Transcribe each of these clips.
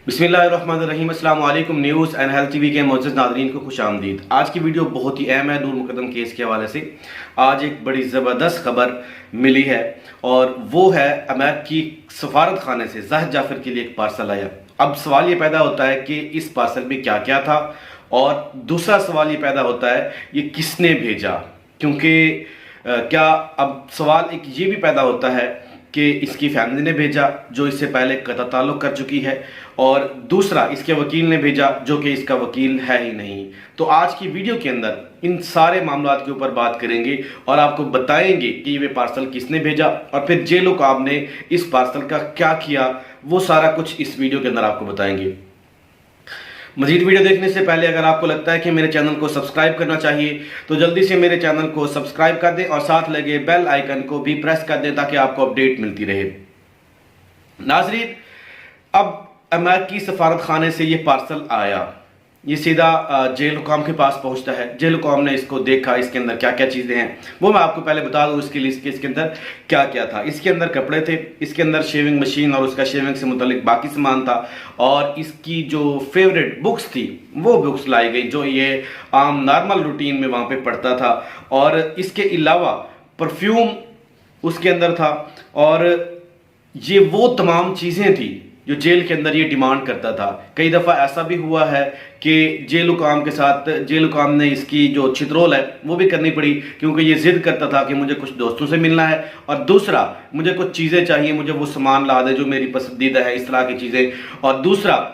بسم اللہ الرحمن الرحیم۔ السلام علیکم۔ News and health T V کے معزز ناظرین کو خوش آمدید۔ آج کی ویڈیو بہت ہی اہم ہے نور مقدم کیس کے حوالے سے۔ آج ایک بڑی زبردست خبر ملی ہے اور وہ ہے امریکی سفارت خانے سے زاہد جعفر کے لیے ایک پارسل آیا۔ اب سوال یہ پیدا ہوتا ہے کہ اس پارسل میں کیا کیا تھا، اور دوسرا سوال یہ پیدا ہوتا ہے یہ کس نے بھیجا، کیونکہ کیا اب سوال ایک یہ بھی پیدا ہوتا ہے کہ اس کی فیملی نے بھیجا جو اس سے پہلے قطع تعلق کر چکی ہے، اور دوسرا اس کے وکیل نے بھیجا جو کہ اس کا وکیل ہے ہی نہیں۔ تو آج کی ویڈیو کے اندر ان سارے معاملات کے اوپر بات کریں گے اور آپ کو بتائیں گے کہ یہ پارسل کس نے بھیجا، اور پھر جیل عقاب نے اس پارسل کا کیا کیا، وہ سارا کچھ اس ویڈیو کے اندر آپ کو بتائیں گے۔ مزید ویڈیو دیکھنے سے پہلے اگر آپ کو لگتا ہے کہ میرے چینل کو سبسکرائب کرنا چاہیے تو جلدی سے میرے چینل کو سبسکرائب کر دیں اور ساتھ لگے بیل آئیکن کو بھی پریس کر دیں تاکہ آپ کو اپڈیٹ ملتی رہے۔ ناظرین، اب امریکی سفارت خانے سے یہ پارسل آیا، یہ سیدھا جیل حکام کے پاس پہنچتا ہے۔ جیل حکام نے اس کو دیکھا، اس کے اندر کیا کیا چیزیں ہیں وہ میں آپ کو پہلے بتا دوں اس کے لیے اس کے اندر کیا کیا تھا۔ اس کے اندر کپڑے تھے، اس کے اندر شیونگ مشین اور اس کا شیونگ سے متعلق باقی سامان تھا، اور اس کی جو فیوریٹ بکس تھی وہ بکس لائی گئی جو یہ عام نارمل روٹین میں وہاں پہ پڑھتا تھا، اور اس کے علاوہ پرفیوم اس کے اندر تھا، اور یہ وہ تمام چیزیں تھیں جو جیل کے اندر یہ ڈیمانڈ کرتا تھا۔ کئی دفعہ ایسا بھی ہوا ہے کہ جیل حکام کے ساتھ جیل حکام نے اس کی جو چھترول ہے وہ بھی کرنی پڑی، کیونکہ یہ ضد کرتا تھا کہ مجھے کچھ دوستوں سے ملنا ہے، اور دوسرا مجھے کچھ چیزیں چاہیے، مجھے وہ سامان لا دے جو میری پسندیدہ ہے، اس طرح کی چیزیں۔ اور دوسرا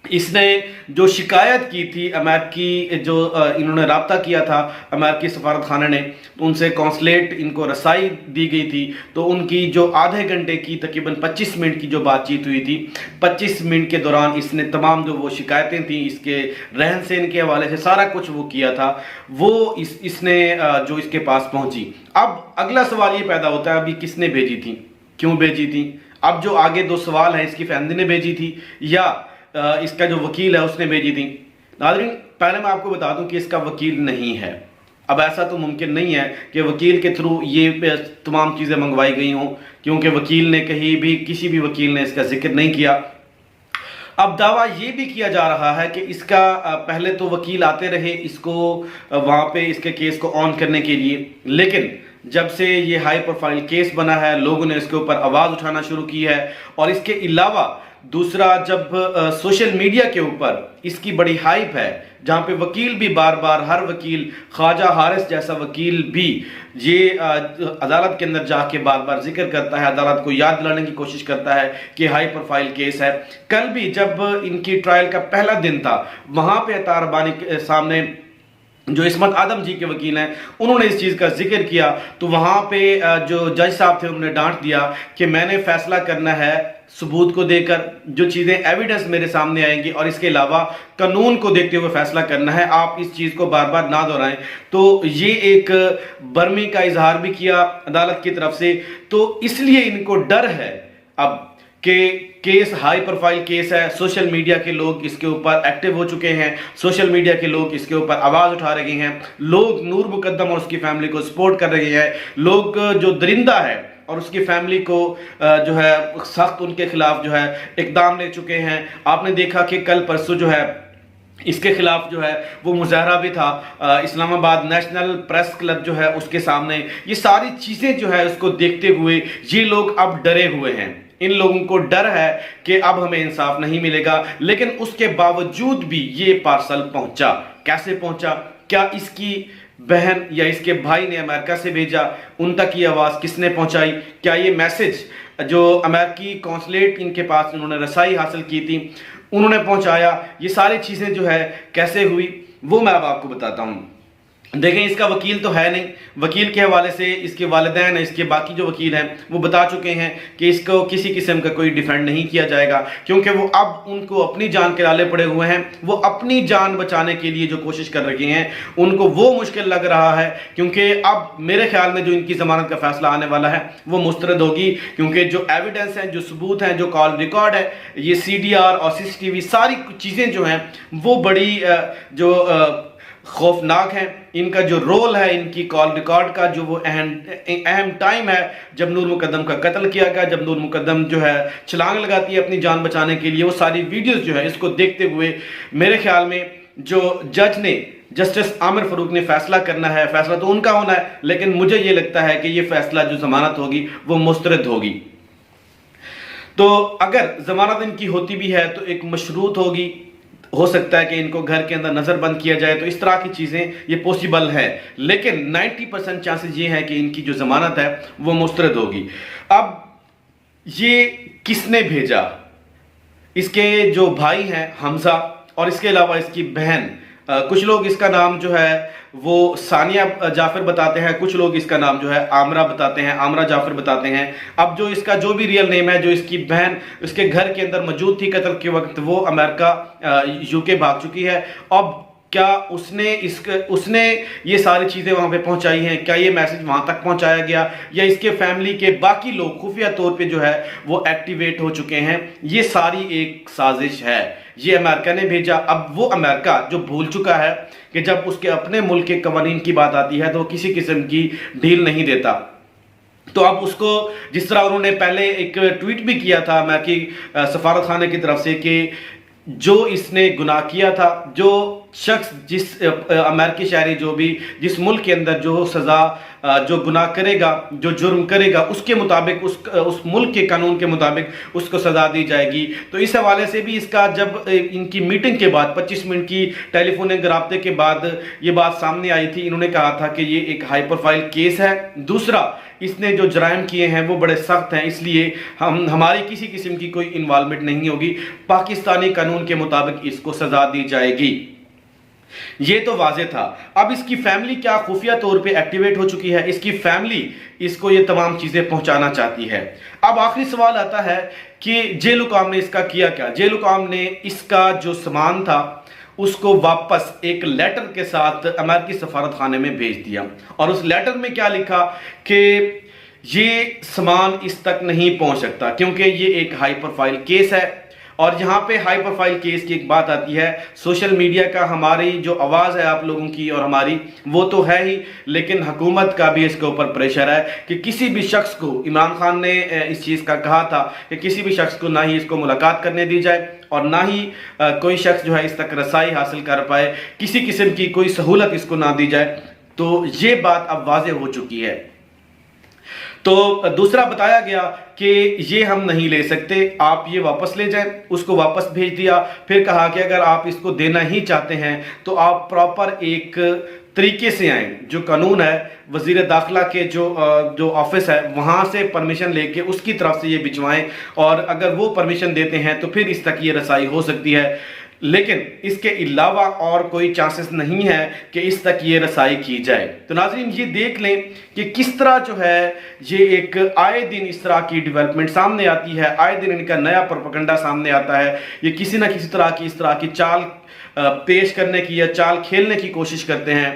اس نے جو شکایت کی تھی امریکی جو انہوں نے رابطہ کیا تھا امریکی سفارت خانے نے، ان سے کونسلیٹ ان کو رسائی دی گئی تھی، تو ان کی جو آدھے گھنٹے کی تقریباً 25 منٹ کی جو بات چیت ہوئی تھی، 25 منٹ کے دوران اس نے تمام جو وہ شکایتیں تھیں اس کے رہن سہن کے حوالے سے سارا کچھ وہ کیا تھا، وہ اس نے جو اس کے پاس پہنچی۔ اب اگلا سوال یہ پیدا ہوتا ہے ابھی کس نے بھیجی تھی، کیوں بھیجی تھی؟ اب جو آگے دو سوال ہیں، اس کی فیملی نے بھیجی تھی یا اس کا جو وکیل ہے اس نے بھیجی تھی؟ ناظرین، پہلے میں آپ کو بتا دوں کہ اس کا وکیل نہیں ہے۔ اب ایسا تو ممکن نہیں ہے کہ وکیل کے تھرو یہ تمام چیزیں منگوائی گئی ہوں، کیونکہ وکیل نے کہیں بھی کسی بھی وکیل نے اس کا ذکر نہیں کیا۔ اب دعویٰ یہ بھی کیا جا رہا ہے کہ اس کا پہلے تو وکیل آتے رہے اس کو وہاں پہ اس کے کیس کو آن کرنے کے لیے، لیکن جب سے یہ ہائی پروفائل کیس بنا ہے لوگوں نے اس کے اوپر آواز اٹھانا شروع کی ہے، اور اس کے علاوہ دوسرا جب سوشل میڈیا کے اوپر اس کی بڑی ہائپ ہے، جہاں پہ وکیل بھی بار بار ہر وکیل، خواجہ حارث جیسا وکیل بھی یہ عدالت کے اندر جا کے بار بار ذکر کرتا ہے، عدالت کو یاد دلانے کی کوشش کرتا ہے کہ ہائی پروفائل کیس ہے۔ کل بھی جب ان کی ٹرائل کا پہلا دن تھا، وہاں پہ عطار ربانی کے سامنے جو عصمت آدم جی کے وکیل ہیں انہوں نے اس چیز کا ذکر کیا، تو وہاں پہ جو جج صاحب تھے انہوں نے ڈانٹ دیا کہ میں نے فیصلہ کرنا ہے ثبوت کو دے کر، جو چیزیں ایویڈنس میرے سامنے آئیں گی، اور اس کے علاوہ قانون کو دیکھتے ہوئے فیصلہ کرنا ہے، آپ اس چیز کو بار بار نہ دہرائیں۔ تو یہ ایک برمی کا اظہار بھی کیا عدالت کی طرف سے، تو اس لیے ان کو ڈر ہے اب کہ کیس ہائی پروفائل کیس ہے، سوشل میڈیا کے لوگ اس کے اوپر ایکٹیو ہو چکے ہیں، سوشل میڈیا کے لوگ اس کے اوپر آواز اٹھا رہے ہیں، لوگ نور مقدم اور اس کی فیملی کو سپورٹ کر رہے ہیں، لوگ جو درندہ ہے اور اس کی فیملی کو جو ہے سخت ان کے خلاف جو ہے اقدام لے چکے ہیں۔ آپ نے دیکھا کہ کل پرسوں جو ہے اس کے خلاف جو ہے وہ مظاہرہ بھی تھا اسلام آباد نیشنل پریس کلب جو ہے اس کے سامنے۔ یہ ساری چیزیں جو ہے اس کو دیکھتے ہوئے یہ لوگ اب ڈرے ہوئے ہیں، ان لوگوں کو ڈر ہے کہ اب ہمیں انصاف نہیں ملے گا، لیکن اس کے باوجود بھی یہ پارسل پہنچا۔ کیسے پہنچا؟ کیا اس کی بہن یا اس کے بھائی نے امریکہ سے بھیجا؟ ان تک یہ آواز کس نے پہنچائی؟ کیا یہ میسج جو امریکی کونسلیٹ ان کے پاس انہوں نے رسائی حاصل کی تھی انہوں نے پہنچایا؟ یہ ساری چیزیں جو ہے کیسے ہوئی وہ میں اب آپ کو بتاتا ہوں۔ دیکھیں، اس کا وکیل تو ہے نہیں، وکیل کے حوالے سے اس کے والدین اس کے باقی جو وکیل ہیں وہ بتا چکے ہیں کہ اس کو کسی قسم کا کوئی ڈیفینڈ نہیں کیا جائے گا، کیونکہ وہ اب ان کو اپنی جان کے لالے پڑے ہوئے ہیں، وہ اپنی جان بچانے کے لیے جو کوشش کر رہے ہیں ان کو وہ مشکل لگ رہا ہے، کیونکہ اب میرے خیال میں جو ان کی ضمانت کا فیصلہ آنے والا ہے وہ مسترد ہوگی، کیونکہ جو ایویڈنس ہیں، جو ثبوت ہیں، جو کال ریکارڈ ہے، یہ CDR اور CCTV ساری چیزیں جو ہیں وہ بڑی جو خوفناک ہیں. ان کا جو رول ہے ان کی کال ریکارڈ کا جو وہ اہم ٹائم ہے جب نور مقدم کا قتل کیا گیا, جب نور مقدم جو ہے چھلانگ لگاتی ہے اپنی جان بچانے کے لیے, وہ ساری ویڈیوز جو ہے اس کو دیکھتے ہوئے میرے خیال میں جو جج نے جسٹس عامر فاروق نے فیصلہ کرنا ہے, فیصلہ تو ان کا ہونا ہے, لیکن مجھے یہ لگتا ہے کہ یہ فیصلہ جو ضمانت ہوگی وہ مسترد ہوگی. تو اگر ضمانت ان کی ہوتی بھی ہے تو ایک مشروط ہوگی, ہو سکتا ہے کہ ان کو گھر کے اندر نظر بند کیا جائے, تو اس طرح کی چیزیں یہ پوسیبل ہے, لیکن 90% چانسز یہ ہے کہ ان کی جو ضمانت ہے وہ مسترد ہوگی. اب یہ کس نے بھیجا؟ اس کے جو بھائی ہیں حمزہ, اور اس کے علاوہ اس کی بہن, کچھ لوگ اس کا نام جو ہے وہ ثانیہ جعفر بتاتے ہیں, کچھ لوگ اس کا نام جو ہے عامرہ بتاتے ہیں, عامرہ جعفر بتاتے ہیں. اب جو اس کا جو بھی ریئل نیم ہے, جو اس کی بہن اس کے گھر کے اندر موجود تھی قتل کے وقت, وہ امریکہ UK بھاگ چکی ہے. اب کیا اس نے یہ ساری چیزیں وہاں پہ پہنچائی ہیں؟ کیا یہ میسج وہاں تک پہنچایا گیا, یا اس کے فیملی کے باقی لوگ خفیہ طور پہ جو ہے وہ ایکٹیویٹ ہو چکے ہیں؟ یہ ساری ایک سازش ہے, یہ امریکہ نے بھیجا. اب وہ امریکہ جو بھول چکا ہے کہ جب اس کے اپنے ملک کے قوانین کی بات آتی ہے تو وہ کسی قسم کی ڈھیل نہیں دیتا. تو اب اس کو جس طرح انہوں نے پہلے ایک ٹویٹ بھی کیا تھا امریکی سفارت خانے کی طرف سے کہ جو اس نے گناہ کیا تھا, جو شخص جس امریکی شہری جو بھی جس ملک کے اندر جو سزا جو گناہ کرے گا, جو جرم کرے گا, اس کے مطابق اس ملک کے قانون کے مطابق اس کو سزا دی جائے گی. تو اس حوالے سے بھی اس کا جب ان کی میٹنگ کے بعد 25 منٹ کی ٹیلی فونک رابطے کے بعد یہ بات سامنے آئی تھی, انہوں نے کہا تھا کہ یہ ایک ہائی پروفائل کیس ہے. دوسرا, اس نے جو جرائم کیے ہیں وہ بڑے سخت ہیں, اس لیے ہماری کسی قسم کی کوئی انوالومنٹ نہیں ہوگی, پاکستانی قانون کے مطابق اس کو سزا دی جائے گی. یہ تو واضح تھا. اب اس کی فیملی کیا خفیہ طور پہ ایکٹیویٹ ہو چکی ہے؟ اس کی فیملی اس کو یہ تمام چیزیں پہنچانا چاہتی ہے. اب آخری سوال آتا ہے کہ جیل حکام نے اس کا کیا کیا؟ جیل حکام نے اس کا جو سامان تھا اس کو واپس ایک لیٹر کے ساتھ امریکی سفارت خانے میں بھیج دیا, اور اس لیٹر میں کیا لکھا کہ یہ سامان اس تک نہیں پہنچ سکتا کیونکہ یہ ایک ہائی پروفائل کیس ہے. اور یہاں پہ ہائی پروفائل کیس کی ایک بات آتی ہے, سوشل میڈیا کا ہماری جو آواز ہے آپ لوگوں کی اور ہماری وہ تو ہے ہی, لیکن حکومت کا بھی اس کے اوپر پریشر ہے کہ کسی بھی شخص کو, عمران خان نے اس چیز کا کہا تھا کہ کسی بھی شخص کو نہ ہی اس کو ملاقات کرنے دی جائے اور نہ ہی کوئی شخص جو ہے اس تک رسائی حاصل کر پائے, کسی قسم کی کوئی سہولت اس کو نہ دی جائے. تو یہ بات اب واضح ہو چکی ہے. تو دوسرا بتایا گیا کہ یہ ہم نہیں لے سکتے, آپ یہ واپس لے جائیں. اس کو واپس بھیج دیا. پھر کہا کہ اگر آپ اس کو دینا ہی چاہتے ہیں تو آپ پراپر ایک طریقے سے آئیں, جو قانون ہے وزیر داخلہ کے جو آفس ہے وہاں سے پرمیشن لے کے اس کی طرف سے یہ بھجوائیں, اور اگر وہ پرمیشن دیتے ہیں تو پھر اس تک یہ رسائی ہو سکتی ہے. لیکن اس کے علاوہ اور کوئی چانسز نہیں ہے کہ اس تک یہ رسائی کی جائے. تو ناظرین یہ دیکھ لیں کہ کس طرح جو ہے یہ ایک آئے دن اس طرح کی ڈیولپمنٹ سامنے آتی ہے, آئے دن ان کا نیا پروپیگنڈا سامنے آتا ہے. یہ کسی نہ کسی طرح کی اس طرح کی چال پیش کرنے کی یا چال کھیلنے کی کوشش کرتے ہیں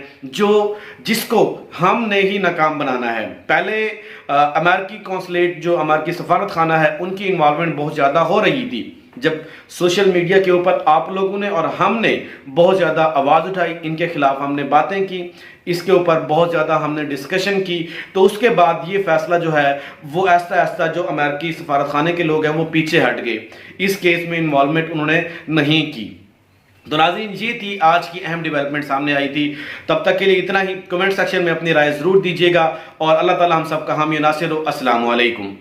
جس کو ہم نے ہی ناکام بنانا ہے. پہلے امریکی قونصلیٹ جو امریکی سفارت خانہ ہے ان کی انوالومنٹ بہت زیادہ ہو رہی تھی, جب سوشل میڈیا کے اوپر آپ لوگوں نے اور ہم نے بہت زیادہ آواز اٹھائی, ان کے خلاف ہم نے باتیں کی, اس کے اوپر بہت زیادہ ہم نے ڈسکشن کی, تو اس کے بعد یہ فیصلہ جو ہے وہ ایسا ایسا جو امریکی سفارت خانے کے لوگ ہیں وہ پیچھے ہٹ گئے, اس کیس میں انوالومنٹ انہوں نے نہیں کی. تو ناظرین یہ تھی آج کی اہم ڈیولپمنٹ سامنے آئی تھی. تب تک کے لیے اتنا ہی. کمنٹ سیکشن میں اپنی رائے ضرور دیجیے گا, اور اللہ تعالی ہم سب کا حامی و ناصر ہو. السلام علیکم.